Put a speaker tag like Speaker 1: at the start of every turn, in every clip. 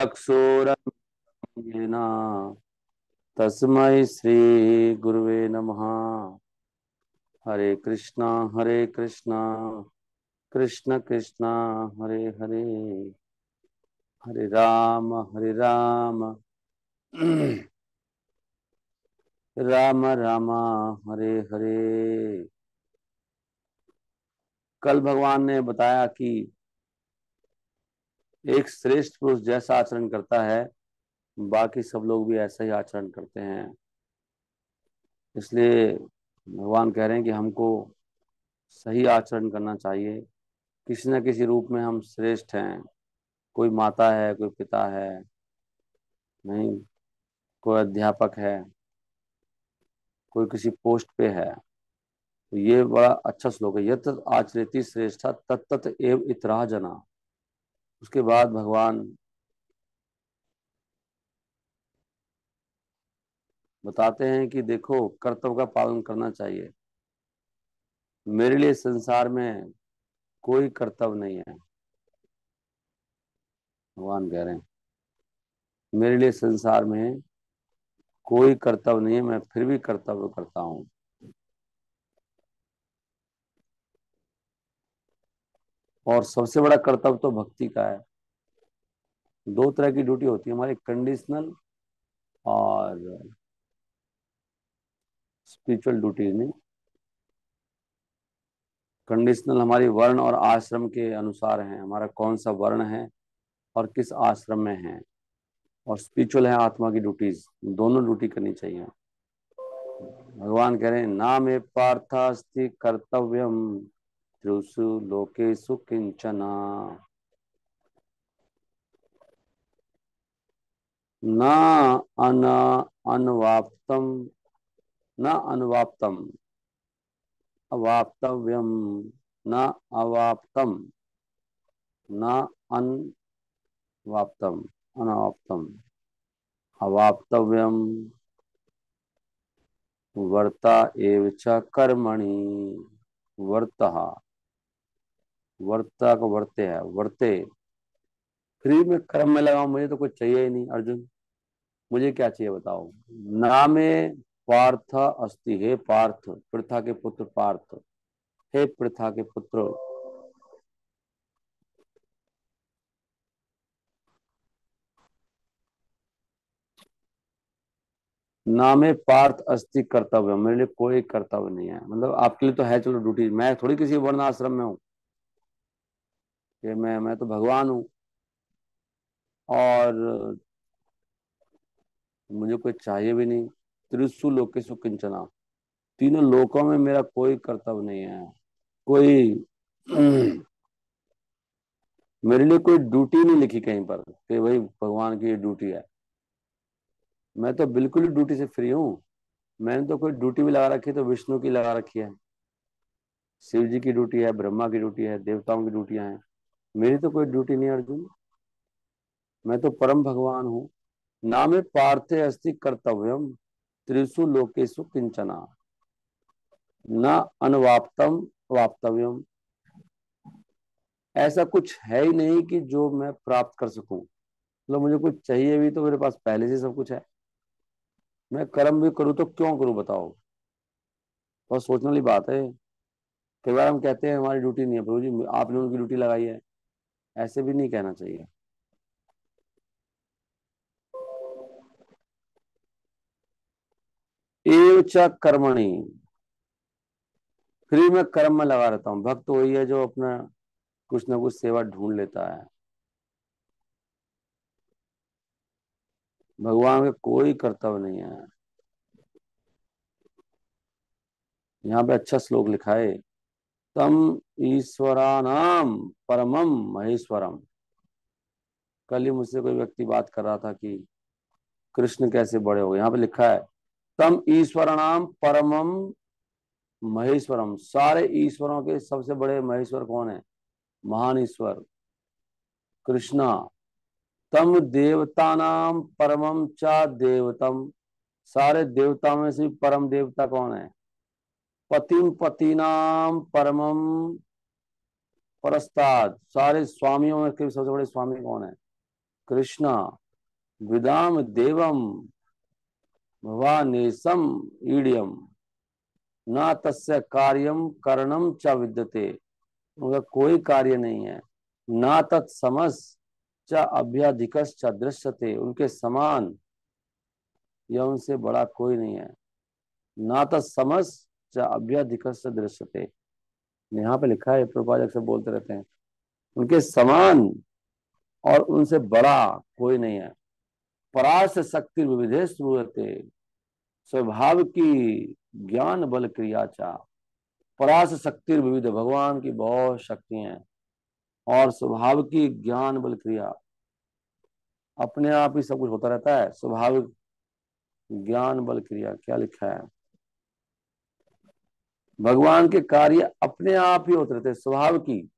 Speaker 1: अक्षोरंजना तस्मै श्री गुरुवे नमः। हरे कृष्णा कृष्ण कृष्णा हरे हरे, हरे राम राम राम हरे हरे। कल भगवान ने बताया कि एक श्रेष्ठ पुरुष जैसा आचरण करता है, बाकी सब लोग भी ऐसा ही आचरण करते हैं। इसलिए भगवान कह रहे हैं कि हमको सही आचरण करना चाहिए। किसी न किसी रूप में हम श्रेष्ठ हैं। कोई माता है, कोई पिता है, नहीं, कोई अध्यापक है, कोई किसी पोस्ट पे है। तो ये बड़ा अच्छा श्लोक है, यत आचरेति श्रेष्ठा तत्तत एव इतराः जना। उसके बाद भगवान बताते हैं कि देखो, कर्तव्य का पालन करना चाहिए। मेरे लिए संसार में कोई कर्तव्य नहीं है, भगवान कह रहे हैं। मेरे लिए संसार में कोई कर्तव्य नहीं है, मैं फिर भी कर्तव्य करता हूँ। और सबसे बड़ा कर्तव्य तो भक्ति का है। दो तरह की ड्यूटी होती है हमारी, कंडीशनल और स्पिरिचुअल ड्यूटीज में। कंडीशनल हमारी वर्ण और आश्रम के अनुसार है, हमारा कौन सा वर्ण है और किस आश्रम में है। और स्पिरिचुअल है आत्मा की ड्यूटीज। दोनों ड्यूटी करनी चाहिए। भगवान कह रहे हैं, ना मे पार्थास्ति कर्तव्यम त्रिषु लोकेषु किंचना न अन अनवाप्तम न अनवाप्तम अवाप्तव्यम न अवाप्तम न अनवाप्तम अनवाप्तम अवाप्तव्यम वर्ता एव च कर्मणि। वर्तः, वर्ता को वर्ते है, वर्ते। फ्री में कर्म में लगाओ, मुझे तो कुछ चाहिए ही नहीं अर्जुन। मुझे क्या चाहिए बताओ। नामे पार्थ अस्ति, हे पार्थ, पृथा के पुत्र पार्थ, हे पृथा के पुत्र। नामे पार्थ अस्ति कर्तव्य, मेरे लिए कोई कर्तव्य नहीं है। मतलब आपके लिए तो है, चलो ड्यूटी। मैं थोड़ी किसी वर्ण आश्रम में हूँ कि मैं तो भगवान हूँ और मुझे कोई चाहिए भी नहीं। त्रिशु लोकेषु किंचना, तीनों लोकों में मेरा कोई कर्तव्य नहीं है। कोई मेरे लिए कोई ड्यूटी नहीं लिखी कहीं पर कि भाई भगवान की ये ड्यूटी है। मैं तो बिल्कुल ही ड्यूटी से फ्री हूँ। मैंने तो कोई ड्यूटी भी लगा रखी है तो विष्णु की लगा रखी है, शिव जी की ड्यूटी है, ब्रह्मा की ड्यूटी है, देवताओं की ड्यूटियां हैं। मेरी तो कोई ड्यूटी नहीं है अर्जुन। मैं तो परम भगवान हूँ। नामे पार्थे अस्ति कर्तव्यम त्रिषु लोकेषु किंचना न अनवाप्तम वाप्तव्यम। ऐसा कुछ है ही नहीं कि जो मैं प्राप्त कर सकूं। मतलब मुझे कुछ चाहिए भी तो मेरे पास पहले से सब कुछ है। मैं कर्म भी करूँ तो क्यों करूँ बताओ। बहुत सोचने वाली बात है। कई बार हम कहते हैं हमारी ड्यूटी नहीं है, प्रभु जी आप लोगों की ड्यूटी लगाई है। ऐसे भी नहीं कहना चाहिए। एव च कर्मणि, फ्री में कर्म में लगा रहता हूँ। भक्त वही है जो अपना कुछ ना कुछ सेवा ढूंढ लेता है। भगवान का कोई कर्तव्य नहीं है। यहाँ पे अच्छा श्लोक लिखा है, तम ईश्वरानाम परमम महेश्वरम। कल ही मुझसे कोई व्यक्ति बात कर रहा था कि कृष्ण कैसे बड़े हो गए। यहाँ पे लिखा है, तम ईश्वरानाम परमम महेश्वरम। सारे ईश्वरों के सबसे बड़े महेश्वर कौन है? महान ईश्वर कृष्णा। तम देवतानाम परमम च देवतम। सारे देवताओं में से परम देवता कौन है? पतिम पतिनाम परमम परस्ताद। सारे स्वामियों में के सबसे बड़े स्वामी कौन है? कृष्णा विदाम देवम भवानेशम ईड्यम न तस्य कार्यम करणम च विद्यते। उनका कोई कार्य नहीं है। ना तत्समस च अभ्याधिकस च दृश्यते, उनके समान या उनसे बड़ा कोई नहीं है। ना तत्समस च अभ्याधिकस च दृश्यते, यहाँ पे लिखा है, प्रभुपाद अक्सर बोलते रहते हैं, उनके समान और उनसे बड़ा कोई नहीं है। परास शक्ति विविधे श्रूयते, स्वभाव की ज्ञान बल क्रिया चा। परास शक्ति विविध, भगवान की बहुत शक्ति हैं, और स्वभाव की ज्ञान बल क्रिया, अपने आप ही सब कुछ होता रहता है। स्वाभाविक ज्ञान बल क्रिया, क्या लिखा है, भगवान के कार्य अपने आप ही होते रहते, स्वभाव की।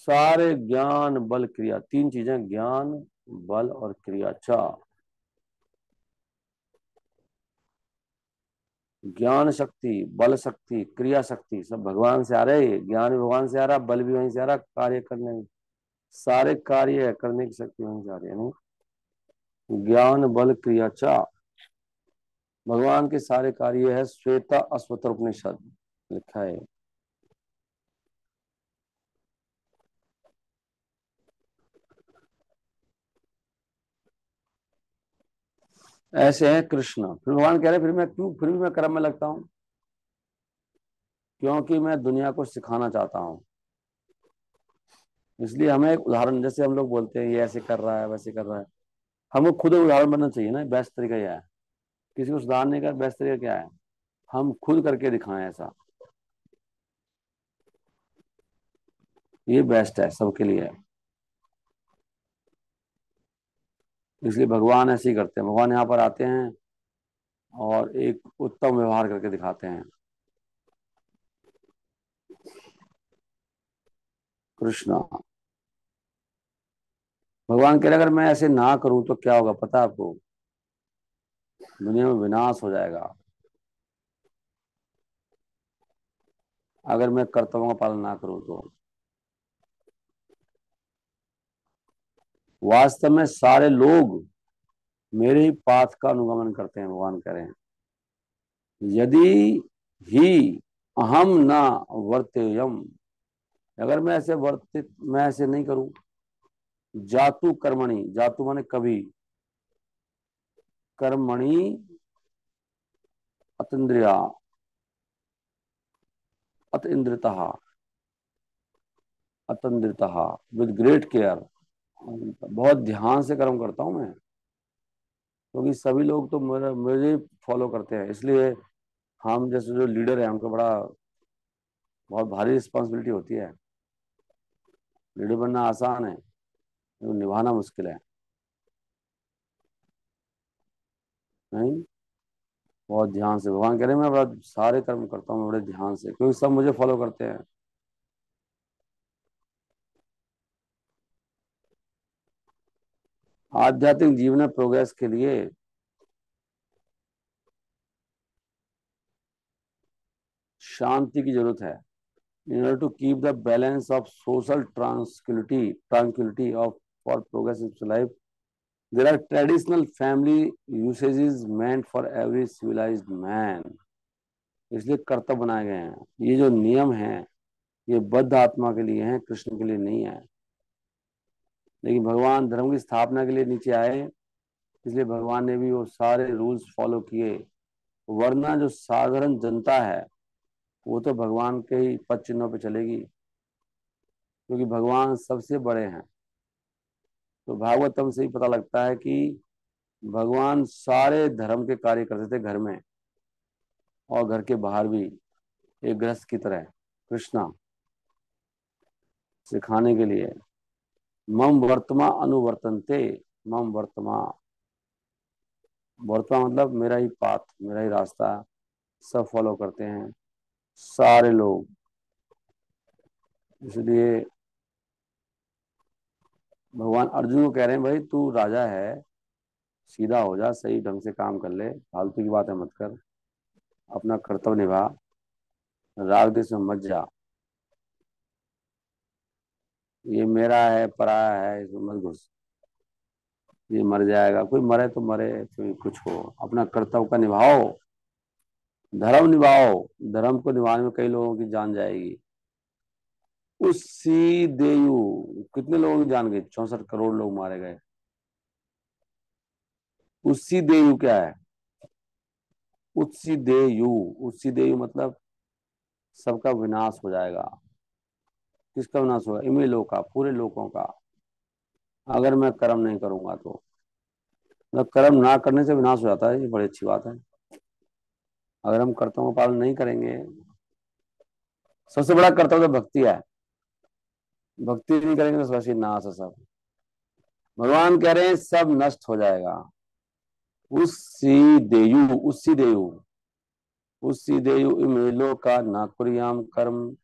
Speaker 1: सारे ज्ञान बल क्रिया, तीन चीजें, ज्ञान बल और क्रिया। अच्छा, ज्ञान शक्ति, बल शक्ति, क्रिया शक्ति सब भगवान से आ रहे। ज्ञान भी भगवान से आ रहा, बल भी वहीं से आ रहा, कार्य करने में सारे कार्य करने की शक्ति वहीं से आ रही है ना। ज्ञान बल क्रिया चा, भगवान के सारे कार्य है। श्वेता अश्वतर उपनिषद लिखा है। ऐसे हैं कृष्ण। फिर भगवान कह रहे फिर मैं क्यों, फिर भी मैं कर्म में लगता हूँ, क्योंकि मैं दुनिया को सिखाना चाहता हूँ। इसलिए हमें एक उदाहरण, जैसे हम लोग बोलते हैं ये ऐसे कर रहा है वैसे कर रहा है, हमको खुद एक उदाहरण बनना चाहिए ना। बेस्ट तरीका यह है, किसी को सुधारने का बेस्ट तरीका क्या है, हम खुद करके दिखाएं ऐसा, ये बेस्ट है सबके लिए। इसलिए भगवान ऐसे ही करते हैं, भगवान यहाँ पर आते हैं और एक उत्तम व्यवहार करके दिखाते हैं। कृष्णा, भगवान कह रहे अगर मैं ऐसे ना करूं तो क्या होगा पता है आपको, दुनिया में विनाश हो जाएगा, अगर मैं कर्तव्यों का पालन ना करूं तो। वास्तव में सारे लोग मेरे ही पाथ का अनुगमन करते हैं, भगवान कह रहे हैं। यदि ही अहम ना वर्तेयम, अगर मैं ऐसे वर्तित, मैं ऐसे नहीं करूं, जातु कर्मणि, जातु माने कभी, कर्मणि अतीन्द्रिया, अतीन्द्रिता, अतंद्रिता, विद ग्रेट केयर, बहुत ध्यान से कर्म करता हूं मैं, क्योंकि सभी लोग तो मुझे फॉलो करते हैं। इसलिए हम जैसे जो लीडर है हमको बड़ा, बहुत भारी रिस्पॉन्सिबिलिटी होती है। लीडर बनना आसान है, लेकिन निभाना मुश्किल है। नहीं, बहुत ध्यान से, भगवान कह रहे हैं मैं बड़ा सारे कर्म करता हूँ बड़े ध्यान से, क्योंकि सब मुझे फॉलो करते हैं। आध्यात्मिक जीवन में प्रोग्रेस के लिए शांति की जरूरत है। In order to keep the balance of social tranquility of for progress in life, there are traditional family usages meant for every civilized man. इसलिए कर्तव्य बनाए गए हैं। ये जो नियम हैं ये बद्ध आत्मा के लिए हैं, कृष्ण के लिए नहीं है। लेकिन भगवान धर्म की स्थापना के लिए नीचे आए, इसलिए भगवान ने भी वो सारे रूल्स फॉलो किए। वरना जो साधारण जनता है वो तो भगवान के ही पद चिन्हों पे चलेगी, क्योंकि भगवान सबसे बड़े हैं। तो भागवतम से ही पता लगता है कि भगवान सारे धर्म के कार्य करते थे, घर में और घर के बाहर भी, एक गृहस्थ की तरह। कृष्णा सिखाने के लिए, मम वर्तमा अनुवर्तनते, मम वर्तमा, वर्तमा मतलब मेरा ही पाथ, मेरा ही रास्ता सब फॉलो करते हैं सारे लोग। इसलिए भगवान अर्जुन को कह रहे हैं भाई तू राजा है, सीधा हो जा, सही ढंग से काम कर ले, फालतू की बातें मत कर, अपना कर्तव्य निभा, राग देश में मत जा। ये मेरा है, पराया है, इसमें मत घुस। ये मर जाएगा, कोई मरे तो मरे, कोई कुछ हो, अपना कर्तव्य का निभाओ, धर्म निभाओ। धर्म को निभाने में कई लोगों की जान जाएगी। उसी देयु, कितने लोगों की जान गई? 64 करोड़ लोग मारे गए। उसी देयु क्या है? उत्सी देयु, उत्सी देयु मतलब सबका विनाश हो जाएगा। किसका विनाश होगा? इमली लोग का, पूरे लोगों का, अगर मैं कर्म नहीं करूंगा तो। मतलब कर्म ना करने से विनाश हो जाता है, ये बड़ी अच्छी बात है। अगर हम कर्तव्यों का पालन नहीं करेंगे, सबसे बड़ा कर्तव्य तो भक्ति है। भक्ति नहीं करेंगे तो वैसे नाश है सब। भगवान कह रहे हैं सब नष्ट हो जाएगा। उसी देयु, उसी देयु, उसी देयु इमेलो का ना कुरियाम कर्म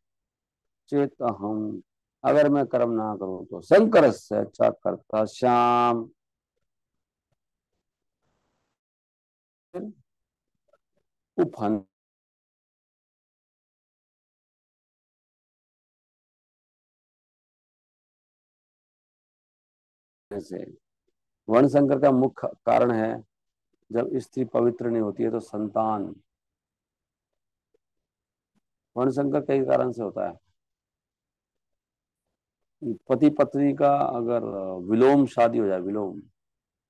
Speaker 1: चेत अहम। अगर मैं कर्म ना करूं तो शंकर से अच्छा करता श्याम। उपहन से, वर्ण संकर का मुख्य कारण है, जब स्त्री पवित्र नहीं होती है तो संतान। वर्ण संकर कई कारण से होता है। पति पत्नी का अगर विलोम शादी हो जाए, विलोम,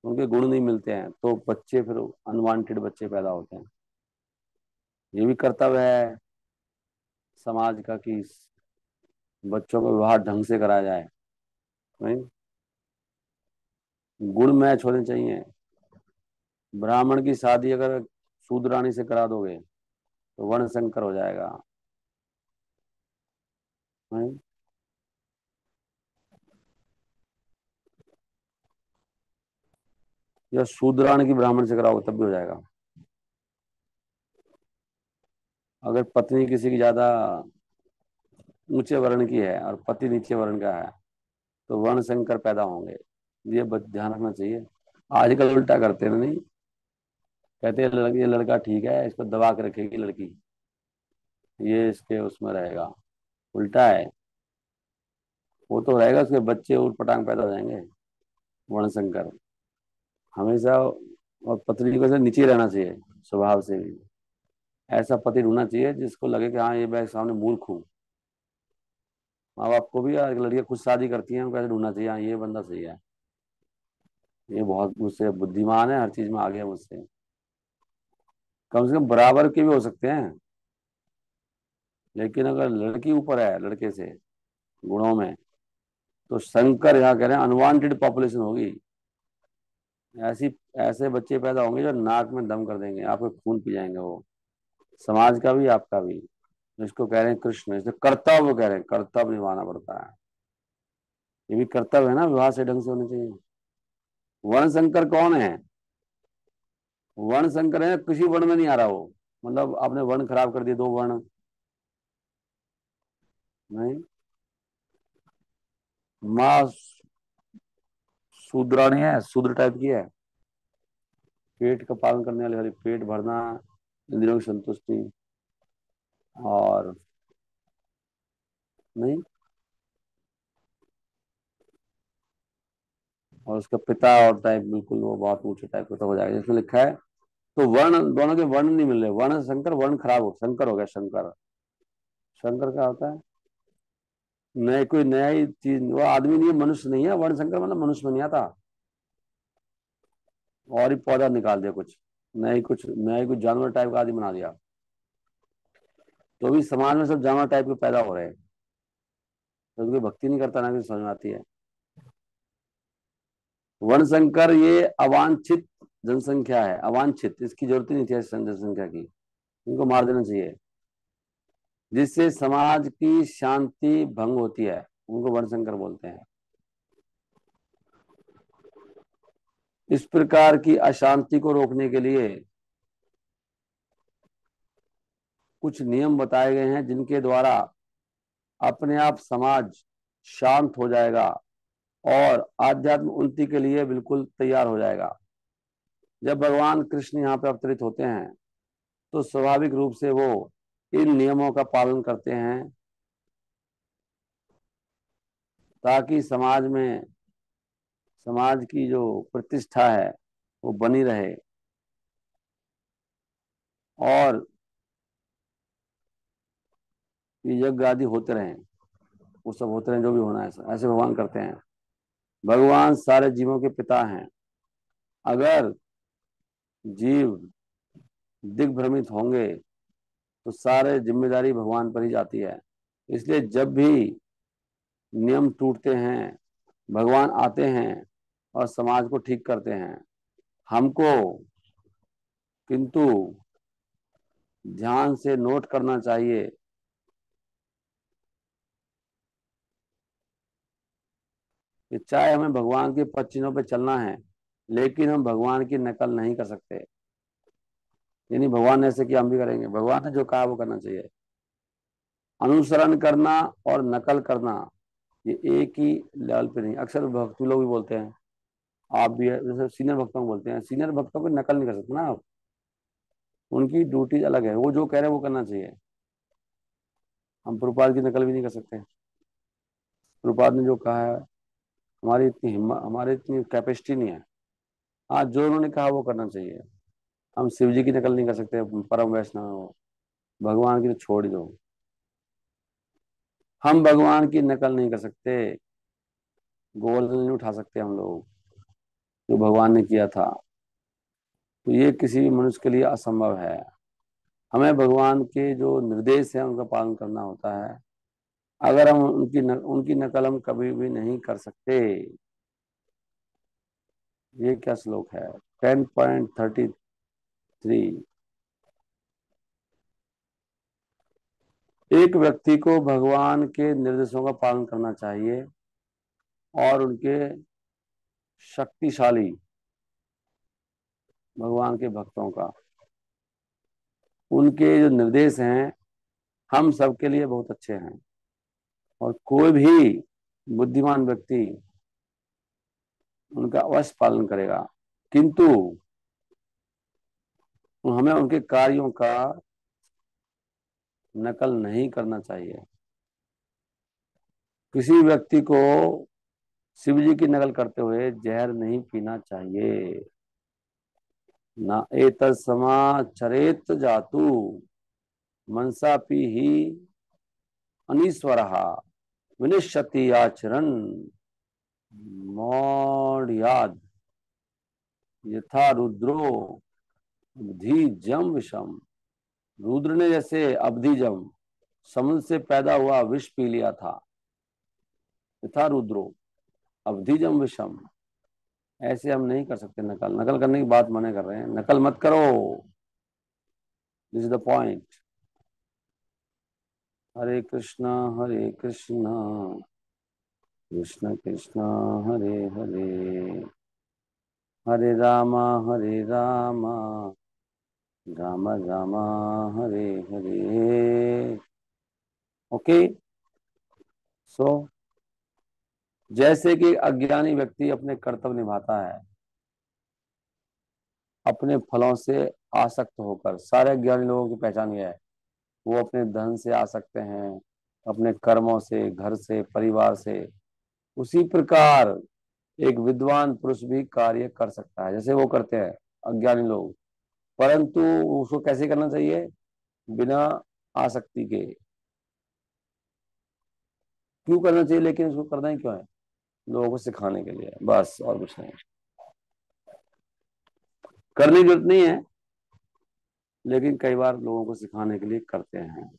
Speaker 1: उनके गुण नहीं मिलते हैं तो बच्चे फिर अनवांटेड बच्चे पैदा होते हैं। ये भी कर्तव्य है समाज का कि बच्चों का विवाह ढंग से कराया जाए। नहीं, गुण मैच होने चाहिए। ब्राह्मण की शादी अगर शूद्राणी से करा दोगे तो वर्ण संकर हो जाएगा। नहीं? या शूद्राणी की ब्राह्मण से कराओगे तब भी हो जाएगा। अगर पत्नी किसी की ज्यादा ऊंचे वर्ण की है और पति नीचे वर्ण का है तो वर्ण संकर पैदा होंगे। ये ध्यान रखना चाहिए। आजकल उल्टा करते हैं ना, नहीं, कहते हैं लड़की, ये लड़का ठीक है, इसको दबा के रखेगी लड़की, ये इसके उसमें रहेगा। उल्टा है। वो तो रहेगा, उसके बच्चे उठ पटांग पैदा हो जाएंगे। वर्ण संकर हमेशा। और पत्नी को से नीचे रहना चाहिए स्वभाव से भी। ऐसा पति ढूंढना चाहिए जिसको लगे कि हाँ ये मैं सामने मूर्ख हूँ। माँ बाप को भी, यार लड़कियां खुद शादी करती हैं, उनको ऐसे ढूंढना चाहिए, हाँ ये बंदा सही है, ये बहुत मुझसे बुद्धिमान है, हर चीज में आगे है मुझसे। कम से कम बराबर के भी हो सकते हैं। लेकिन अगर लड़की ऊपर है लड़के से गुणों में, तो शंकर यहाँ कह रहे हैं अनवांटेड पॉपुलेशन होगी। ऐसी ऐसे बच्चे पैदा होंगे जो नाक में दम कर देंगे, आपके खून पी जाएंगे वो, समाज का भी आपका भी। इसको कह रहे हैं कृष्ण, इसे कर्तव्य कह रहे हैं, कर्तव्य निभाना पड़ता है। ये भी कर्तव्य है ना, विवाह से ढंग से होने चाहिए। वर्ण संकर कौन है? वर्ण संकर है किसी वर्ण में नहीं आ रहा वो, मतलब आपने वर्ण खराब कर दिए, दो वर्ण। नहीं, माँ शूद्राणी है, शूद्र टाइप की है, पेट का पालन करने वाली वाली, पेट भरना, इंद्रियों की संतुष्टि, और नहीं, और उसका पिता और टाइप बिल्कुल वो बहुत ऊंचे टाइप का तो हो जाएगा जिसमें लिखा है। तो वर्ण, दोनों के वर्ण नहीं मिल रहे, वर्ण संकर, वर्ण खराब हो, संकर हो गया शंकर। शंकर क्या होता है? नए, कोई नया ही चीज, वो आदमी नहीं है, मनुष्य नहीं है, वर्ण संकर मतलब मनुष्य में नहीं आता। और ही पौधा निकाल दिया कुछ, नए कुछ, नए कुछ जानवर टाइप का आदमी बना दिया। तो अभी समाज में सब जानवर टाइप के पैदा हो रहे हैं। तो कोई भक्ति नहीं करता ना, कि समझ में आती है। वर्ण संकर ये अवांछित जनसंख्या है, अवांछित, इसकी जरूरत ही नहीं थी ऐसी जनसंख्या की, इनको मार देना चाहिए। जिससे समाज की शांति भंग होती है, उनको वर्णशंकर बोलते हैं। इस प्रकार की अशांति को रोकने के लिए कुछ नियम बताए गए हैं जिनके द्वारा अपने आप समाज शांत हो जाएगा और आध्यात्म उन्नति के लिए बिल्कुल तैयार हो जाएगा। जब भगवान कृष्ण यहाँ पे अवतरित होते हैं तो स्वाभाविक रूप से वो इन नियमों का पालन करते हैं, ताकि समाज की जो प्रतिष्ठा है वो बनी रहे, और ये यज्ञ आदि होते रहें, वो सब होते रहें जो भी होना है, ऐसे भगवान करते हैं। भगवान सारे जीवों के पिता हैं। अगर जीव दिग्भ्रमित होंगे तो सारे जिम्मेदारी भगवान पर ही जाती है। इसलिए जब भी नियम टूटते हैं, भगवान आते हैं और समाज को ठीक करते हैं। हमको किंतु ध्यान से नोट करना चाहिए कि चाहे हमें भगवान के पद चिन्हों पर चलना है, लेकिन हम भगवान की नकल नहीं कर सकते। यानी भगवान ने ऐसे किया हम भी करेंगे, भगवान ने जो कहा वो करना चाहिए। अनुसरण करना और नकल करना ये एक ही लेवल पे नहीं। अक्सर भक्ति लोग भी बोलते हैं, आप भी जैसे सीनियर भक्तों को बोलते हैं, सीनियर भक्तों को नकल नहीं कर सकते ना आप, उनकी ड्यूटी अलग है, वो जो कह रहे हैं वो करना चाहिए। हम प्रभुपाद की नकल भी नहीं कर सकते। प्रभुपाद ने जो कहा है, हमारी इतनी हिम्मत, हमारी इतनी कैपेसिटी नहीं है। हाँ, जो उन्होंने कहा वो करना चाहिए। हम शिव जी की नकल नहीं कर सकते, परम वैष्णव हो, भगवान की तो छोड़ दो। हम भगवान की नकल नहीं कर सकते, गोल्ड नहीं उठा सकते हम लोग जो भगवान ने किया था। तो ये किसी भी मनुष्य के लिए असंभव है। हमें भगवान के जो निर्देश है उनका पालन करना होता है। अगर हम उनकी नकल हम कभी भी नहीं कर सकते। ये क्या श्लोक है? 10.33। एक व्यक्ति को भगवान के निर्देशों का पालन करना चाहिए और उनके शक्तिशाली भगवान के भक्तों का, उनके जो निर्देश हैं हम सबके लिए बहुत अच्छे हैं, और कोई भी बुद्धिमान व्यक्ति उनका अवश्य पालन करेगा। किंतु हमें उनके कार्यों का नकल नहीं करना चाहिए। किसी व्यक्ति को शिव जी की नकल करते हुए जहर नहीं पीना चाहिए। न एतस्माच्चरेत जातु मनसा ही अनीश्वरः विनिश्यति आचरण मौढ़याद यथा रुद्रो अब्धिजम विषम। रुद्र ने जैसे अब्धिजम समुद्र से पैदा हुआ विष पी लिया था, यथा रुद्रो अब्धिजम विषम। ऐसे हम नहीं कर सकते नकल। नकल करने की बात मना कर रहे हैं, नकल मत करो। This is the point. Hare Krishna Hare Krishna Krishna Krishna Hare Hare, Hare Ram Ram Ram Hare Hare. Okay. So जैसे कि अज्ञानी व्यक्ति अपने कर्तव्य निभाता है अपने फलों से आसक्त होकर, सारे अज्ञानी लोगों की पहचान यह है, वो अपने धन से आसक्त हैं, अपने कर्मों से, घर से, परिवार से। उसी प्रकार एक विद्वान पुरुष भी कार्य कर सकता है जैसे वो करते हैं अज्ञानी लोग, परंतु उसको कैसे करना चाहिए? बिना आसक्ति के। क्यों करना चाहिए, लेकिन उसको करना ही क्यों है? लोगों को सिखाने के लिए, बस, और कुछ नहीं। करने की जरूरत नहीं है, लेकिन कई बार लोगों को सिखाने के लिए करते हैं।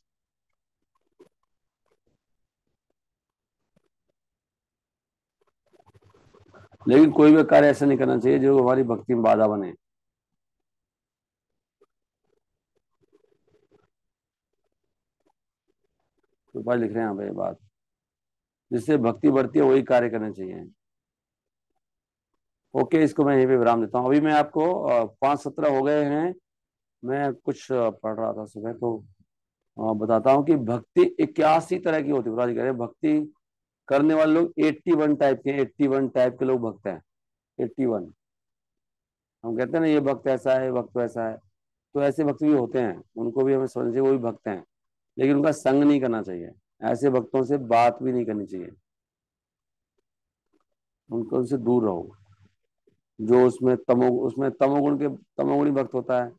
Speaker 1: लेकिन कोई भी कार्य ऐसा नहीं करना चाहिए जो हमारी भक्ति में बाधा बने। तो भाई लिख रहे हैं यहाँ पे ये बात, जिससे भक्ति बढ़ती है वही कार्य करने चाहिए। ओके, इसको मैं यहीं पे विराम देता हूँ। अभी मैं आपको 5:17 हो गए हैं। मैं कुछ पढ़ रहा था सुबह, तो बताता हूँ कि भक्ति 81 तरह की होती है। कह रहे हैं भक्ति करने वाले लोग 81 टाइप के, 81 टाइप के लोग भक्त हैं। 81। हम कहते हैं ना ये भक्त ऐसा है, भक्त वैसा है, तो ऐसे भक्त भी होते हैं, उनको भी हमें समझना चाहिए वो भी भक्त हैं। लेकिन उनका संग नहीं करना चाहिए, ऐसे भक्तों से बात भी नहीं करनी चाहिए। उनको उनसे दूर रहो। जो उसमें तमोगुणी भक्त होता है,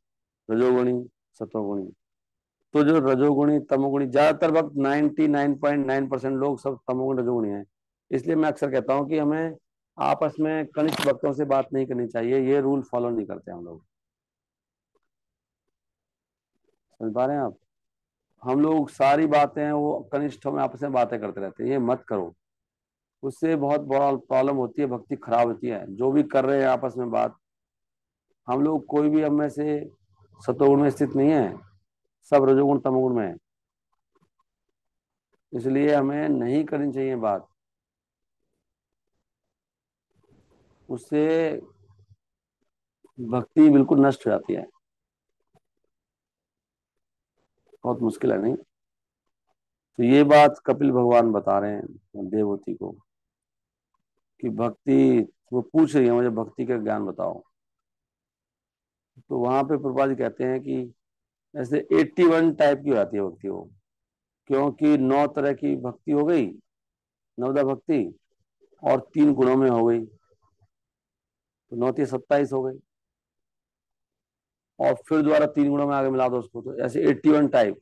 Speaker 1: रजोगुणी, सतोगुणी। तो जो रजोगुणी तमोगुणी ज्यादातर वक्त 99.9% लोग सब तमोगुणी रजोगुणी हैं। इसलिए मैं अक्सर कहता हूँ कि हमें आपस में कनिष्ठ भक्तों से बात नहीं करनी चाहिए, ये रूल फॉलो नहीं करते हम लोग। समझ पा रहे हैं आप? हम लोग सारी बातें वो कनिष्ठों में आपस में बातें करते रहते हैं, ये मत करो। उससे बहुत बड़ा प्रॉब्लम होती है, भक्ति खराब होती है। जो भी कर रहे हैं आपस में बात, हम लोग कोई भी हम में से सतोगुण में स्थित नहीं है, सब रजोगुण तमोगुण में है। इसलिए हमें नहीं करनी चाहिए बात। उससे भक्ति बिल्कुल नष्ट हो जाती है। बहुत मुश्किल है नहीं? तो ये बात कपिल भगवान बता रहे हैं देवहूति को कि भक्ति, वो पूछ रही है मुझे भक्ति का ज्ञान बताओ। तो वहां पे प्रभुपाद जी कहते हैं कि ऐसे 81 टाइप की हो जाती है भक्ति वो, क्योंकि 9 तरह की भक्ति हो गई, नवदा भक्ति, और 3 गुणों में हो गई, तो 9 × 27 हो गई। और फिर दोबारा 3 गुणों में आगे मिला दो उसको, तो ऐसे 81 टाइप।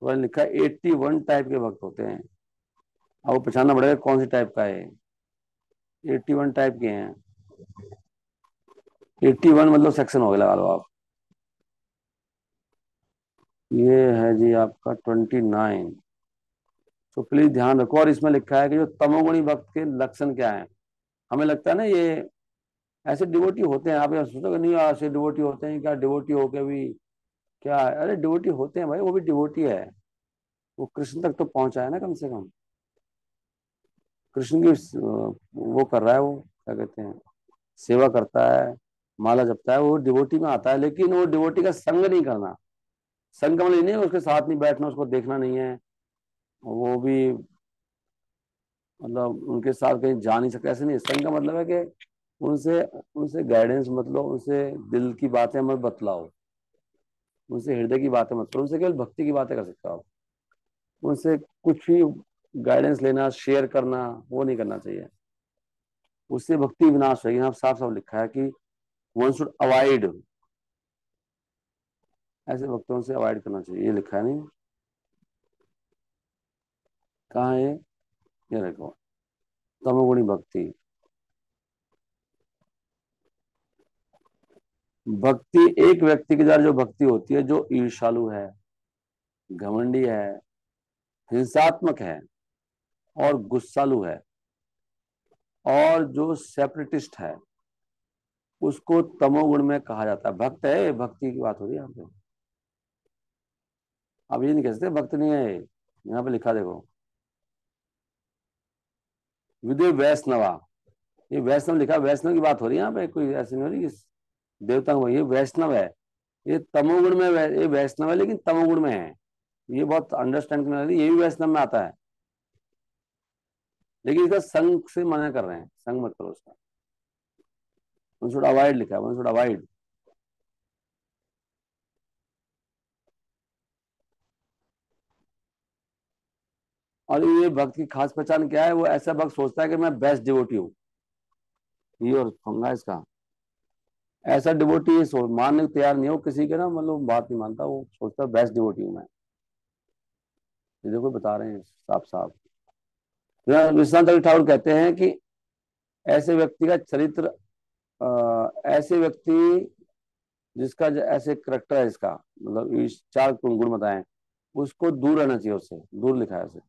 Speaker 1: तो मैंने लिखा है 81 टाइप के भक्त होते हैं। अब वो पहचानना पड़ेगा कौन सी टाइप का है। 81 टाइप के हैं। 81 मतलब सेक्शन हो गया, लगा लो आप। ये है जी आपका 29। तो प्लीज ध्यान रखो। और इसमें लिखा है कि जो तमोगुणी भक्त के लक्षण क्या है। हमें लगता है ना ये ऐसे डिवोटी होते हैं, आप ये सोचोगे नहीं ऐसे डिवोटी होते हैं क्या, डिवोटी होके भी क्या है? अरे डिवोटी होते हैं भाई, वो भी डिवोटी है। वो कृष्ण तक तो पहुंचा है ना कम से कम। कृष्ण की वो कर रहा है, वो क्या कहते हैं, सेवा करता है, माला जपता है, वो डिवोटी में आता है। लेकिन वो डिवोटी का संग नहीं करना। संग का मतलब ये नहीं है उसके साथ नहीं बैठना, उसको देखना नहीं है। वो भी मतलब उनके साथ कहीं जा नहीं सकते, ऐसे नहीं। संग का मतलब है कि उनसे उनसे गाइडेंस मत लो, उनसे दिल की बातें मत बतलाओ, उनसे हृदय की बातें मत करो, उनसे केवल भक्ति की बातें कर सकते हो आप। उनसे कुछ भी गाइडेंस लेना, शेयर करना, वो नहीं करना चाहिए। उससे भक्ति विनाश होगी। यहाँ साफ साफ लिखा है कि वन शुड अवॉइड, ऐसे भक्तों से अवॉइड करना चाहिए, ये लिखा है नहीं? कहाँ है ये देखो, तमोगुणी भक्ति। भक्ति एक व्यक्ति के द्वारा जो भक्ति होती है, जो ईर्ष्यालु है, घमंडी है, हिंसात्मक है, और गुस्सालु है, और जो सेपरेटिस्ट है, उसको तमोगुण में कहा जाता है। भक्त है, भक्ति की बात हो रही है यहाँ पे। अब ये नहीं कह सकते भक्त नहीं है। यहाँ पे लिखा देखो, विदे वैष्णवा। ये वैष्णव लिखा, वैष्णव की बात हो रही है यहाँ पे, कोई ऐसी नहीं हो रही कि देवता को। ये वैष्णव है, ये तमोगुण में ये वैष्णव है, लेकिन तमोगुण में है। ये बहुत अंडरस्टैंड करना है, ये भी वैष्णव में आता है। लेकिन इसका संग से मना कर रहे हैं, संग मत करो उसका। वन शुड अवॉइड लिखा है, वन शुड अवॉइड। और ये भक्त की खास पहचान क्या है, वो ऐसा भक्त सोचता है कि मैं बेस्ट डिवोटी हूँ। ये और पंगा इसका। ऐसा डिवोटी मानने को तैयार नहीं हो किसी के ना, मतलब बात नहीं मानता, वो सोचता है बेस्ट डिवोटी हूँ मैं। ये देखो बता रहे हैं साफ साफ। विश्वनाथ ठाकुर कहते हैं कि ऐसे व्यक्ति का चरित्र, ऐसे व्यक्ति जिसका ऐसे करेक्टर है, इसका मतलब इस 4 गुण बताए, उसको दूर रहना चाहिए उससे। दूर लिखा है उसे,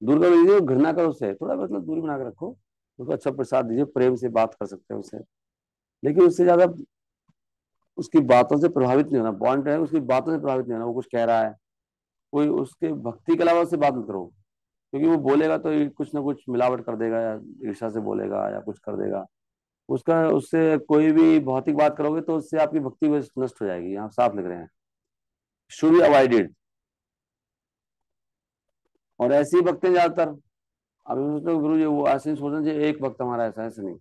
Speaker 1: दूर कर दीजिए, घृणा करो उससे, थोड़ा मतलब दूरी बना के रखो। उसको अच्छा प्रसाद दीजिए, प्रेम से बात कर सकते हैं उससे, लेकिन उससे ज्यादा उसकी बातों से प्रभावित नहीं होना। पॉइंट है उसकी बातों से प्रभावित नहीं होना। वो कुछ कह रहा है, कोई उसके भक्ति के अलावा उससे बात मत करो, क्योंकि वो बोलेगा तो ये कुछ ना कुछ मिलावट कर देगा, या ईर्ष्या से बोलेगा, या कुछ कर देगा। उसका उससे कोई भी भौतिक बात करोगे तो उससे आपकी भक्ति बस नष्ट हो जाएगी। यहाँ साफ लिख रहे हैं, शुड बी अवॉइडेड। और ऐसे ही भक्त हैं ज्यादातर। अभी सोचते हो गुरु जी वो ऐसे ही सोचना चाहिए एक भक्त हमारा ऐसा, ऐसे नहीं।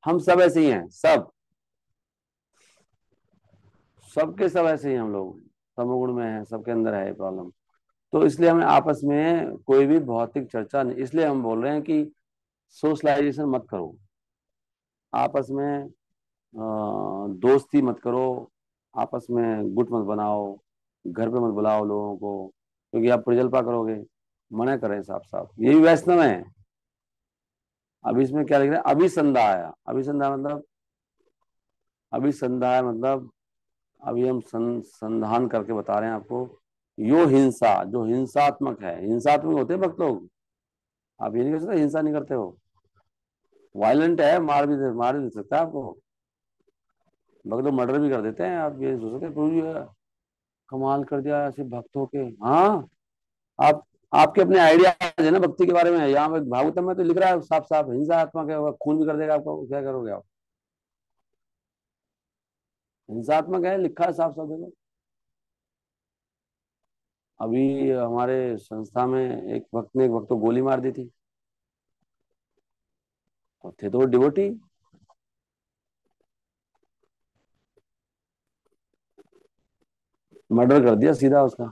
Speaker 1: हम सब ऐसे ही हैं, सब, सबके सब ऐसे ही हैं हम लोग। तमोगुण में है, सबके अंदर है ये प्रॉब्लम। तो इसलिए हमें आपस में कोई भी भौतिक चर्चा नहीं, इसलिए हम बोल रहे हैं कि सोशलाइजेशन मत करो, आपस में दोस्ती मत करो, आपस में गुट मत बनाओ, घर पे मत बुलाओ लोगों को, क्योंकि आप प्रजल्पा करोगे। मना करें साफ साफ, ये भी वैष्णव है। अब इसमें क्या लिख रहे हैं, अभिसंधाय, अभिसंधाय मतलब, अभिसंधाय मतलब अभी हम संधान करके बता रहे हैं आपको। यो हिंसा, जो हिंसात्मक है, हिंसात्मक होते हैं भक्त लोग। आप ये नहीं कर सकते हिंसा नहीं करते हो, वायलेंट है, मार भी दे सकता है आपको। भक्त लोग मर्डर भी कर देते हैं, आप ये सोच सकते हैं प्रभु जी कमाल कर दिया ऐसे भक्तों के। हाँ, आप, आपके अपने आइडियाज है ना भक्ति के बारे में, यहाँ पे भागवतम में तो लिख रहा है साफ साफ, हिंसात्मक है, वो खून भी कर देगा आपको, क्या करोगे आप? हिंसात्मक है, लिखा है साफ साफ, देखो। अभी हमारे संस्था में एक भक्त ने एक भक्त को गोली मार दी थी, और थे तो वो डिवोटी। मर्डर कर दिया सीधा उसका,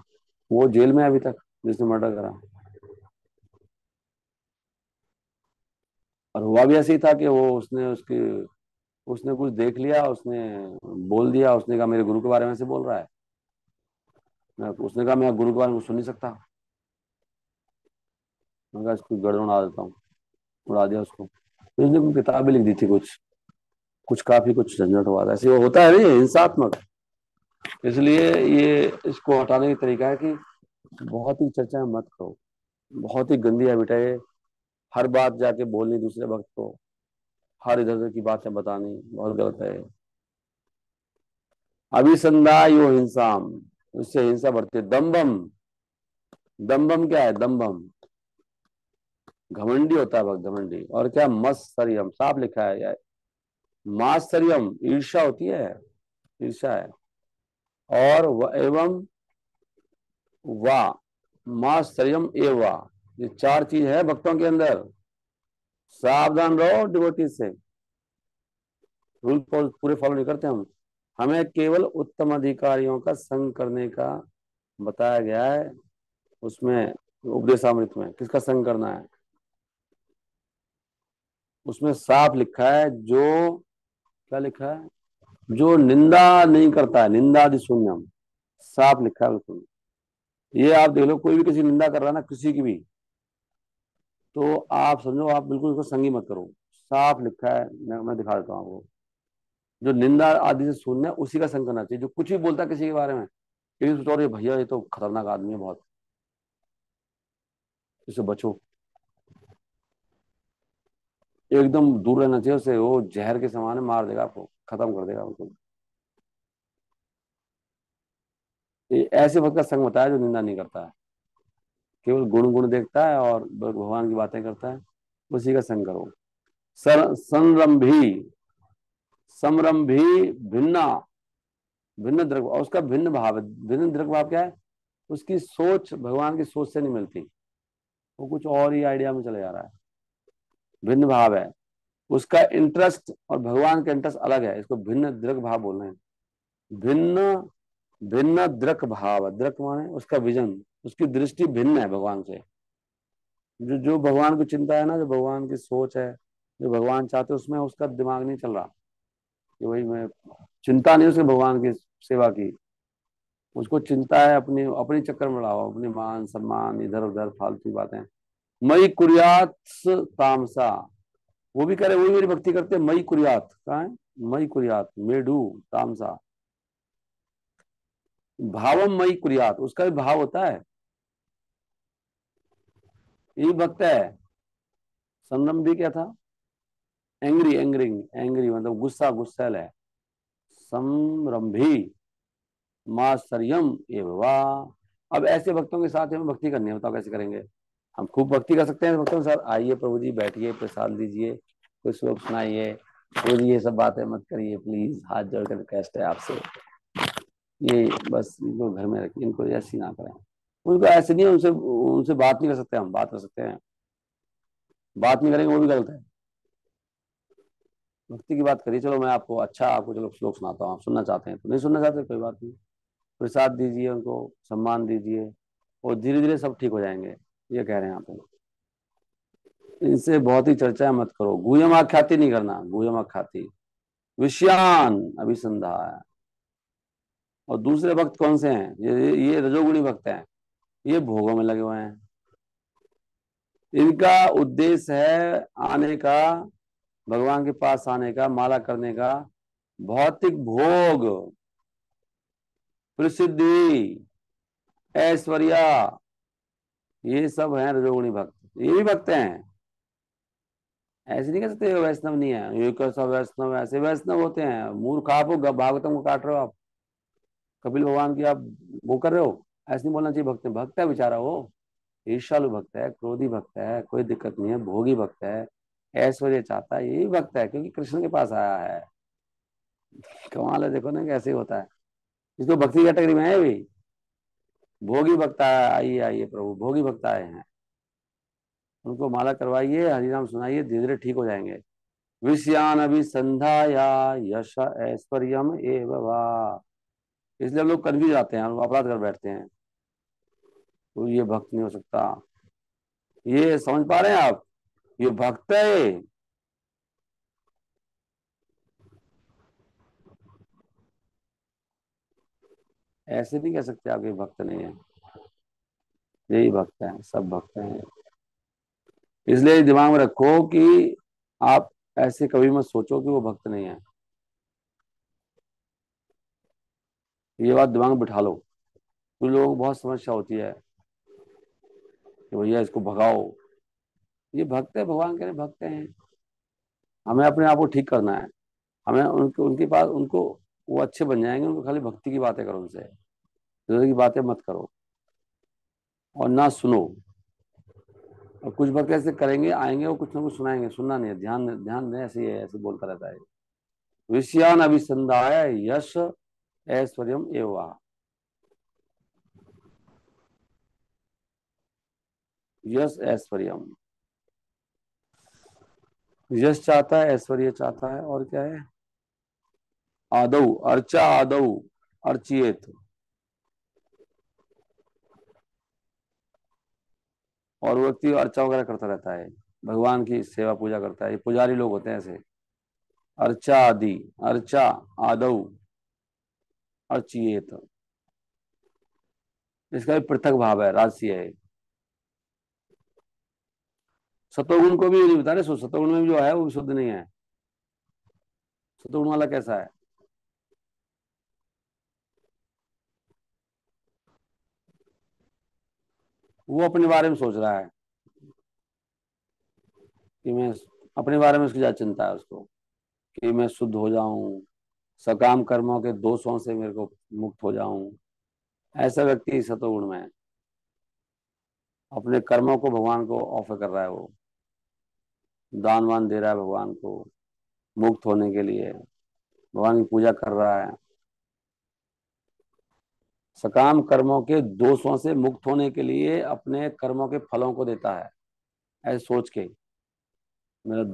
Speaker 1: वो जेल में है अभी तक, जिसने मर्डर करा। और हुआ भी ऐसे ही था कि वो उसने उसकी, उसने कुछ देख लिया, उसने बोल दिया, उसने कहा मेरे गुरु के बारे में से बोल रहा है। उसने कहा मैं गुरु के बारे में कुछ सुन नहीं सकता। मैंने कहा इसको गर्दन उड़ा देता हूँ, उड़ा दिया उसको। तो उसने कुछ किताब भी लिख दी थी, कुछ कुछ काफी कुछ झंझट हुआ था, ऐसे वो होता है नहीं हिंसात्मक। इसलिए ये इसको हटाने की तरीका है कि बहुत ही चर्चा मत करो, बहुत ही गंदी है बेटा ये। हर बात जाके बोलनी दूसरे वक्त को, हर इधर उधर की बातें बतानी, बहुत गलत है। अभिसंधा यो हिंसाम, उससे हिंसा बढ़ती है। दम्भम, दम्भम क्या है, दम्भम घमंडी होता है वक्त, घमंडी। और क्या, मत्सर्यम, साफ लिखा है यार, मात्सर्यम ईर्ष्या होती है, ईर्ष्या है। और एवं वा, मात्सर्यम एवा, ये चार चीज है भक्तों के अंदर। सावधान रहो डिवोटी से, रूल पूरे फॉलो नहीं करते हम। हमें केवल उत्तम अधिकारियों का संग करने का बताया गया है, उसमें उपदेशामृत में किसका संग करना है, उसमें साफ लिखा है, जो क्या लिखा है, जो निंदा नहीं करता है, निंदादि शून्यम, साफ लिखा है बिल्कुल। ये आप देख लो, कोई भी किसी निंदा कर रहा है ना, किसी की भी, तो आप समझो आप बिल्कुल उसको संगी मत करो। साफ लिखा है, मैं दिखा देता हूँ आपको। जो निंदा आदि से शून्य है, उसी का संग करना चाहिए। जो कुछ भी बोलता है किसी के बारे में, लेकिन सोचो अरे भैया ये तो खतरनाक आदमी है बहुत, इससे बचो, एकदम दूर रहना चाहिए उससे। वो जहर के समान है, मार देगा आपको, खत्म कर देगा बिल्कुल। ये ऐसे वक्त का संग होता है जो निंदा नहीं करता है, केवल गुण गुण देखता है और भगवान की बातें करता है, उसी का संग करो। संरंभी, समरंभी, भिन्ना, भिन्न दृक, और उसका भिन्न भाव है। भिन्न दृक भाव क्या है, उसकी सोच भगवान की सोच से नहीं मिलती, वो कुछ और ही आइडिया में चले जा रहा है। भिन्न भाव है उसका इंटरेस्ट, और भगवान का इंटरेस्ट अलग है, इसको भिन्न दृक भाव बोल रहे हैं। भिन्न, भिन्न दृक भाव, दृक माने उसका विजन, उसकी दृष्टि भिन्न है भगवान से। जो जो भगवान की चिंता है ना, जो भगवान की सोच है, जो भगवान चाहते हैं, उसमें उसका दिमाग नहीं चल रहा कि भाई मैं, चिंता नहीं उसके भगवान की सेवा की। उसको चिंता है अपनी, अपनी चक्कर में रहा, अपने मान सम्मान, इधर उधर फालतू बातें। मई कुरियात तामसा, वो भी करे, वो भी मेरी भक्ति करते हैं। मई कुरियात कहाँ है, मई कुरियात, मेढू तामसा, भावम मई कुरियात, उसका भी भाव होता है। यही भक्त है। संदम भी क्या था, एंग्री, एंग्री, एंग्री मतलब गुस्सा, गुस्सैल है। समरंभी, मात्सर्यम एवं। अब ऐसे भक्तों के साथ हमें भक्ति करनी है, बताओ कैसे करेंगे? हम खूब भक्ति कर सकते हैं भक्तों के साथ। आइए प्रभु जी, बैठिए, प्रसाद लीजिए, कोई श्लोक सुनाइए, प्रभु जी ये सब बातें मत करिए प्लीज, हाथ जोड़कर रिक्वेस्ट है आपसे, ये बस इनको घर में रखिए, इनको ऐसी ना करें। उनको ऐसे नहीं, उनसे उनसे बात नहीं कर सकते, हम बात कर सकते हैं, बात नहीं करेंगे वो भी गलत है। भक्ति की बात करिए। चलो मैं आपको, अच्छा आपको चलो श्लोक सुनाता हूँ, आप सुनना चाहते हैं तो, नहीं सुनना चाहते कोई बात नहीं, प्रसाद दीजिए उनको, सम्मान दीजिए, और धीरे धीरे सब ठीक हो जाएंगे, ये कह रहे हैं आप। इनसे बहुत ही चर्चा मत करो, गुहम आख्याति नहीं करना, गुहम आख्याति। विषयान अभिसंधा है। और दूसरे भक्त कौन से हैं? ये रजोगुणी भक्त हैं, ये भोगों में लगे हुए हैं। इनका उद्देश्य है आने का, भगवान के पास आने का, माला करने का, भौतिक भोग, प्रसिद्धि, ऐश्वर्या, ये सब हैं रजोगुणी भक्त। ये भी भक्त हैं, ऐसे नहीं कह सकते ये वैष्णव नहीं है, ये कैसा वैष्णव है? ऐसे वैष्णव होते हैं, मूर्ख आप हो, भागवतम को काट रहे हो आप, कपिल भगवान की आप वो कर रहे हो। ऐसे नहीं बोलना चाहिए। भक्त भक्त है बेचारा वो, ईर्ष्यालु भक्त है, क्रोधी भक्त है, कोई दिक्कत नहीं है, भोगी भक्त है, ऐश्वर्य चाहता है, यही भक्त है, क्योंकि कृष्ण के पास आया है। कमाल है, देखो ना कैसे होता है। इसको भक्ति कैटेगरी में है भी। भोगी भक्त आइए आइए प्रभु, भोगी भक्त आए हैं, उनको माला करवाइए, हरिनाम सुनाइए, धीरे धीरे ठीक हो जाएंगे। विषयान अभिसंधाया यश ऐश्वर्यम एव वा। इसलिए हम लोग कंफ्यूज आते हैं और अपराध कर बैठते हैं, तो ये भक्त नहीं हो सकता। ये समझ पा रहे हैं आप? ये भक्त है ये। ऐसे नहीं कह सकते आप ये भक्त नहीं है, यही भक्त है, सब भक्त हैं। इसलिए दिमाग में रखो कि आप ऐसे कभी मत सोचो कि वो भक्त नहीं है, ये बात दिमाग में बिठा लो। कुछ लोगों को बहुत समस्या होती है कि भैया इसको भगाओ, ये भक्त है, भगवान के लिए भक्त हैं। हमें अपने आप को ठीक करना है, हमें उनके पास उनको, वो अच्छे बन जाएंगे, उनको खाली भक्ति की बातें करो, उनसे दूसरे की बातें मत करो और ना सुनो। और कुछ भक्त ऐसे करेंगे, आएंगे वो कुछ ना कुछ सुनाएंगे, सुनना नहीं है, ध्यान ध्यान दें, ऐसे ही है, ऐसे बोलता रहता है। विषयान अभिसंधाय यश ऐश्वर्यम एवा। यश ऐश्वर्यम, यश चाहता है, ऐश्वर्य चाहता है, और क्या है? आदौ, अर्चा आदौ, अर्चिएत। और वो व्यक्ति अर्चा वगैरह करता रहता है, भगवान की सेवा पूजा करता है, ये पुजारी लोग होते हैं ऐसे। अर्चा आदि, अर्चा आदौ, अर्चिएत, इसका भी पृथक भाव है, राजसी है। सतोगुण को भी नहीं बता रहे, सतोगुण में भी जो है वो भी शुद्ध नहीं है। सतोगुण वाला कैसा है? वो अपने बारे में सोच रहा है कि मैं, अपने बारे में उसकी ज्यादा चिंता है उसको, कि मैं शुद्ध हो जाऊं, सकाम कर्मों के दोषों से मेरे को मुक्त हो जाऊं। ऐसा व्यक्ति सतोगुण में है, अपने कर्मों को भगवान को ऑफर कर रहा है वो, दान वान दे रहा है भगवान को मुक्त होने के लिए, भगवान की पूजा कर रहा है, सकाम कर्मों के दोषों से मुक्त होने के लिए अपने कर्मों के फलों को देता है, ऐसे सोच के मेरा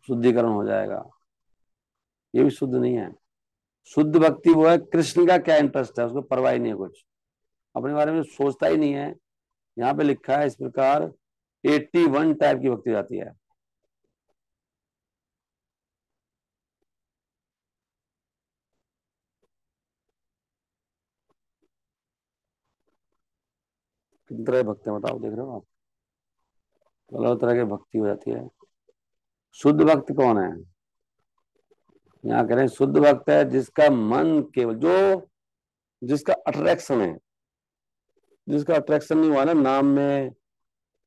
Speaker 1: शुद्धिकरण हो जाएगा। ये भी शुद्ध नहीं है। शुद्ध भक्ति वो है, कृष्ण का क्या इंटरेस्ट है, उसको परवाह ही नहीं है कुछ, अपने बारे में सोचता ही नहीं है। यहाँ पे लिखा है इस प्रकार 81 टाइप की भक्ति जाती है। कितने तरह के भक्त हैं बताओ, देख रहे हो आप? तो अलग तरह की भक्ति हो जाती है। शुद्ध भक्त कौन है? यहाँ कह रहे हैं शुद्ध भक्त है जिसका मन केवल, जो जिसका अट्रैक्शन है, जिसका अट्रैक्शन नहीं हुआ ना नाम में,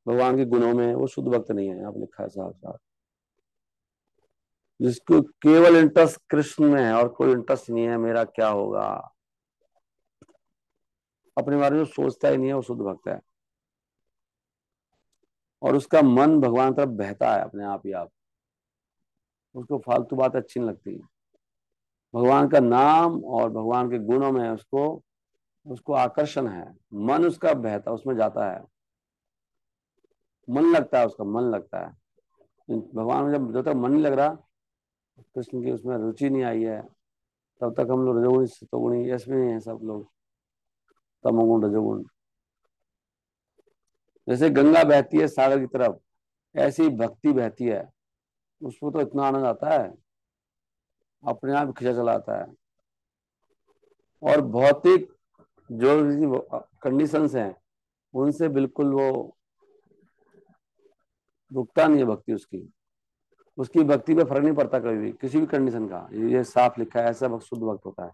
Speaker 1: भगवान के गुणों में, वो शुद्ध भक्त नहीं है। यहाँ पे लिखा है साफ साफ, जिसको केवल इंटरेस्ट कृष्ण में है और कोई इंटरेस्ट नहीं है मेरा क्या होगा, अपने बारे में सोचता ही नहीं है, वो शुद्ध भक्त है। और उसका मन भगवान तरफ बहता है अपने आप ही आप, उसको फालतू बात अच्छी नहीं लगती। भगवान का नाम और भगवान के गुणों में उसको, उसको आकर्षण है, मन उसका बहता, उसमें जाता है, मन लगता है, उसका मन लगता है। भगवान में जब तक मन नहीं लग रहा, कृष्ण की उसमें रुचि नहीं आई है, तब तक हम लोग रजोगुणी सतोगुणी इसमें हैं सब लोग, तमोगुण रजोगुण। जैसे गंगा बहती है सागर की तरफ, ऐसी भक्ति बहती है, उसको तो इतना आनंद आता है, अपने आप खिंचा चला आता है। और भौतिक जो कंडीशंस हैं उनसे बिल्कुल वो रुकता नहीं है भक्ति उसकी। उसकी भक्ति पे फर्क नहीं पड़ता कभी भी, किसी भी कंडीशन का। ये साफ लिखा है, ऐसा भक्त शुद्ध भक्त होता है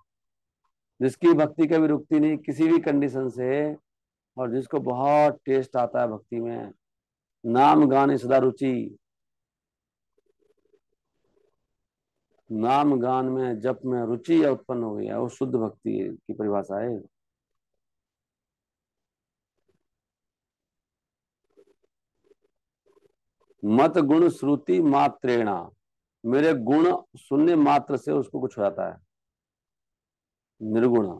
Speaker 1: जिसकी भक्ति कभी रुकती नहीं किसी भी कंडीशन से, और जिसको बहुत टेस्ट आता है भक्ति में। नाम गाने सदा रुचि, नाम गान में जप में रुचि उत्पन्न हो गई है, वो शुद्ध भक्ति की परिभाषा है। मत गुण श्रुति मात्रेणा, मेरे गुण सुनने मात्र से उसको कुछ हो जाता है, निर्गुण।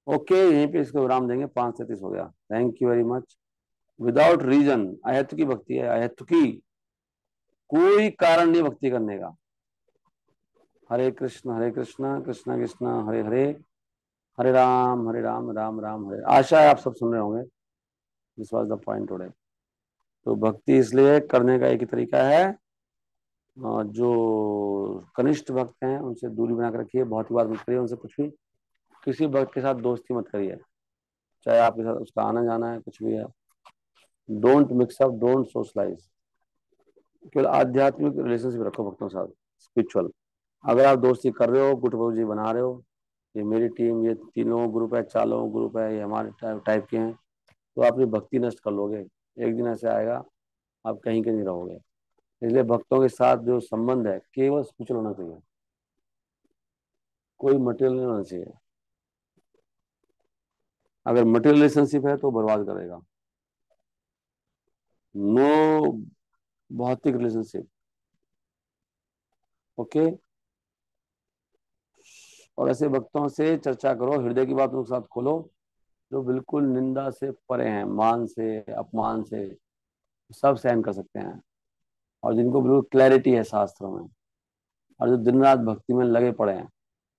Speaker 1: ओके, यहीं पे इसको विराम देंगे, 5:33 हो गया। Thank you very much. Without reason, अहेतु की भक्ति है, अहेतु की, कोई कारण नहीं भक्ति करने का। हरे कृष्ण कृष्ण कृष्ण हरे हरे, हरे राम राम राम हरे। आशा है आप सब सुन रहे होंगे। This was the point today. तो भक्ति इसलिए करने का एक ही तरीका है, जो कनिष्ठ भक्त हैं उनसे दूरी बना कर रखिए, बहुत ही बात मत करिए उनसे कुछ भी। किसी भक्त के साथ दोस्ती मत करिए, चाहे आपके साथ उसका आना जाना है कुछ भी है। Don't mix up, don't socialise. केवल आध्यात्मिक रिलेशनशिप रखो भक्तों के साथ, स्पिरिचुअल। अगर आप दोस्ती कर रहे हो, गुट जी बना रहे हो, ये मेरी टीम, ये 3 लोगों ग्रुप है, 4 लोगों ग्रुप है, ये हमारे टाइप के हैं, तो आप अपनी भक्ति नष्ट कर लोगे। एक दिन ऐसे आएगा आप कहीं के नहीं रहोगे। इसलिए भक्तों के साथ जो संबंध है केवल स्पिरिचुअल होना चाहिए, कोई मटेरियल नहीं होना चाहिए। अगर मटेरियल रिलेशनशिप है तो बर्बाद करेगा। नो भौतिक रिलेशनशिप। ओके। और ऐसे भक्तों से चर्चा करो, हृदय की बात उनके साथ खोलो, जो बिल्कुल निंदा से परे हैं, मान से अपमान से सब सहन कर सकते हैं, और जिनको बिल्कुल क्लैरिटी है शास्त्रों में, और जो दिन रात भक्ति में लगे पड़े हैं,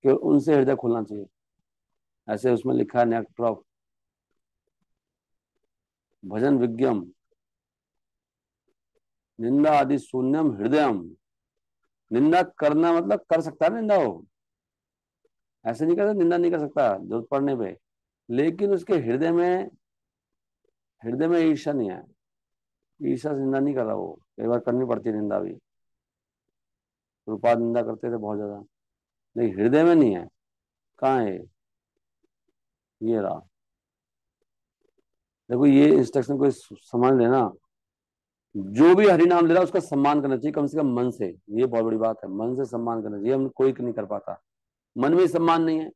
Speaker 1: कि उनसे हृदय खोलना चाहिए। ऐसे उसमें लिखा है नेक्टर ऑफ भजन विज्ञम, निंदा आदि शून्यम हृदयम। निंदा करना मतलब कर सकता है निंदा हो, ऐसे नहीं कर सकता, निंदा नहीं कर सकता जरूरत पड़ने पे, लेकिन उसके हृदय में ईर्ष्या नहीं है। ईर्ष्या से निंदा नहीं कर रहा वो, कई बार करनी पड़ती है निंदा भी, रूपा निंदा करते थे बहुत ज्यादा, लेकिन हृदय में नहीं है। कहाँ है? ये रहा। देखो ये इंस्ट्रक्शन कोई समझ लेना, जो भी हरि नाम ले रहा है उसका सम्मान करना चाहिए, कम से कम मन से। ये बहुत बड़ी बात है, मन से सम्मान करना चाहिए, हम कोई नहीं कर पाता। मन में सम्मान नहीं है,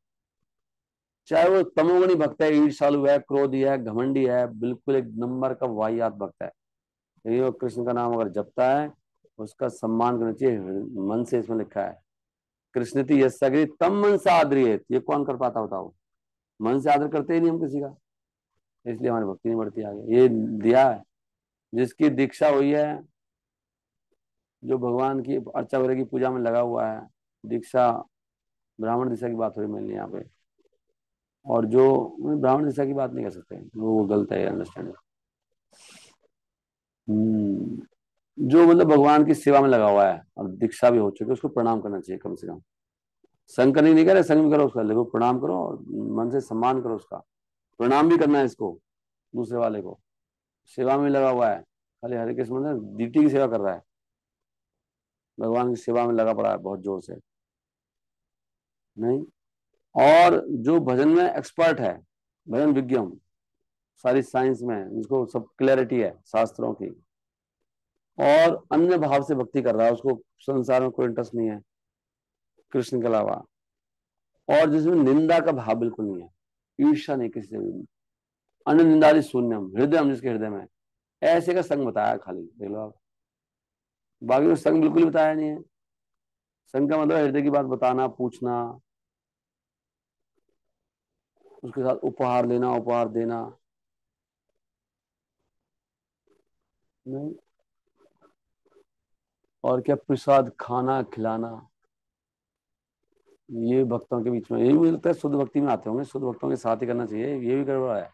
Speaker 1: चाहे वो तमोगुणी भक्त है, ईर्ष्यालु है, क्रोधी है, घमंडी है, बिल्कुल एक नंबर का वाहियात भक्त है, लेकिन वो कृष्ण का नाम अगर जपता है, उसका सम्मान करना चाहिए मन से। इसमें लिखा है कृष्णति यस्सगरि तम मन से आदरियेत। ये कौन कर पाता बताओ? मन से आदर करते ही नहीं हम किसी का, इसलिए हमारी भक्ति नहीं बढ़ती आगे। ये दिया है, जिसकी दीक्षा हुई है, जो भगवान की अर्चा वगैरह की पूजा में लगा हुआ है, दीक्षा, ब्राह्मण दीक्षा की बात हो रही मेनली यहाँ पे। और जो ब्राह्मण दीक्षा की बात नहीं कर सकते, वो गलत है अंडरस्टैंडिंग। जो मतलब भगवान की सेवा में लगा हुआ है और दीक्षा भी हो चुकी है, उसको प्रणाम करना चाहिए कम से कम। संग करने नहीं कह रहे, संग भी करो उसका, लेकिन प्रणाम करो और मन से सम्मान करो उसका। प्रणाम भी करना है इसको, दूसरे वाले को। सेवा में लगा हुआ है, खाली हरे कृष्ण मतलब ड्यूटी की सेवा कर रहा है, भगवान की सेवा में लगा पड़ा है बहुत जोर से नहीं। और जो भजन में एक्सपर्ट है, भजन विज्ञम, सारी साइंस में जिसको सब क्लैरिटी है शास्त्रों की, और अन्य भाव से भक्ति कर रहा है, उसको संसार में कोई इंटरेस्ट नहीं है कृष्ण के अलावा, और जिसमें निंदा का भाव बिल्कुल नहीं है, ईर्ष्या नहीं किसी से भी, अन्य निंदादि शून्यम हृदय, जिसके हृदय में, ऐसे का संग बताया खाली, देख लो आप। बाकी में संग बिल्कुल ही बताया नहीं है। संग का मतलब हृदय की बात बताना, पूछना, उसके साथ उपहार लेना, उपहार देना नहीं। और क्या, प्रसाद खाना खिलाना, ये भक्तों के बीच में, ये भी मुझे लगता है शुद्ध भक्ति में आते होंगे, शुद्ध भक्तों के साथ ही करना चाहिए, ये भी गड़बड़ है।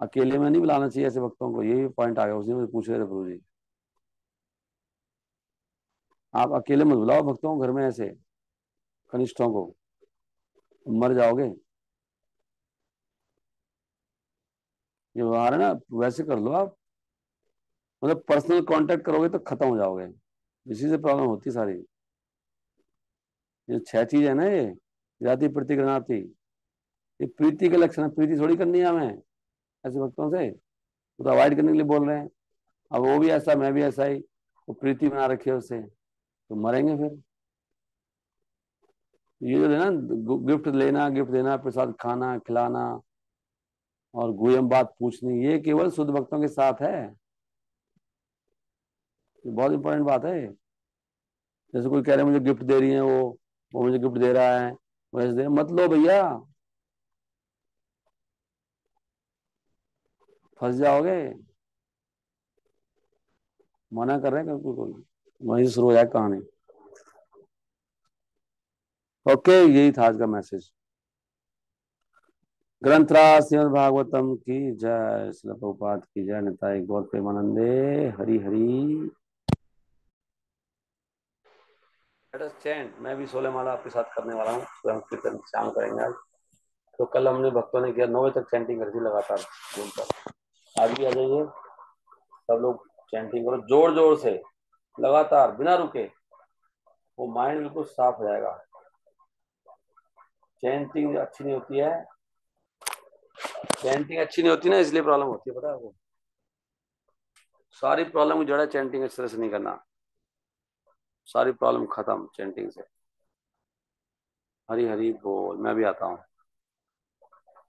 Speaker 1: अकेले में नहीं बुलाना चाहिए ऐसे भक्तों को, ये भी पॉइंट आ गया, उसी में पूछ रहे थे प्रभु जी। आप अकेले मत बुलाओ भक्तों को घर में ऐसे, कनिष्ठों को, मर जाओगे। ये व्यवहार है ना, वैसे कर लो आप, मतलब पर्सनल कांटेक्ट करोगे तो खत्म हो जाओगे। इसी से प्रॉब्लम होती है सारी। ये 6 चीज है ना, ये जाति प्रति गणाति, ये प्रीति के लक्षण है, प्रीति थोड़ी करनी है हमें ऐसे भक्तों से, वो तो अवॉइड करने के लिए बोल रहे हैं। अब वो भी ऐसा, मैं भी ऐसा ही, वो प्रीति बना रखी है उससे, तो मरेंगे फिर। ये जो है ना, गिफ्ट लेना, गिफ्ट देना, प्रसाद खाना खिलाना, और गुयम बात पूछनी, ये केवल शुद्ध भक्तों के साथ है। ये बहुत इंपॉर्टेंट बात है। जैसे कोई कह रहे हैं मुझे गिफ्ट दे रही है वो मुझे गिफ्ट दे रहा है, वैसे दे मत लो भैया, फंस जाओगे। मना कर रहे हैं बिल्कुल, वहीं से शुरू हो जाए कहानी। ओके, यही था आज का मैसेज। ग्रंथराज श्रीमद् भागवतम की जय, श्रील प्रभुपाद की जय, निताई गौर प्रेमानंदे, Hari Hari. Let us chant. मैं भी 16 माला आपके साथ करने वाला हूँ, स्वयं कीर्तन शाम करेंगे आज। तो कल हमने भक्तों ने किया 9 बजे तक चैंटिंग कर दी लगातार दिन पर। आज भी आ जाइए सब लोग, चैंटिंग करो जोर जोर से, लगातार बिना रुके, वो माइंड बिल्कुल साफ हो जाएगा। चैंटिंग अच्छी नहीं होती है, चैंटिंग अच्छी नहीं होती ना, इसलिए प्रॉब्लम होती है, पता है आपको। सारी प्रॉब्लम की जड़ है चैंटिंग अच्छी तरह से नहीं करना, सारी प्रॉब्लम खत्म चैंटिंग से। हरी हरी बोल, मैं भी आता हूँ।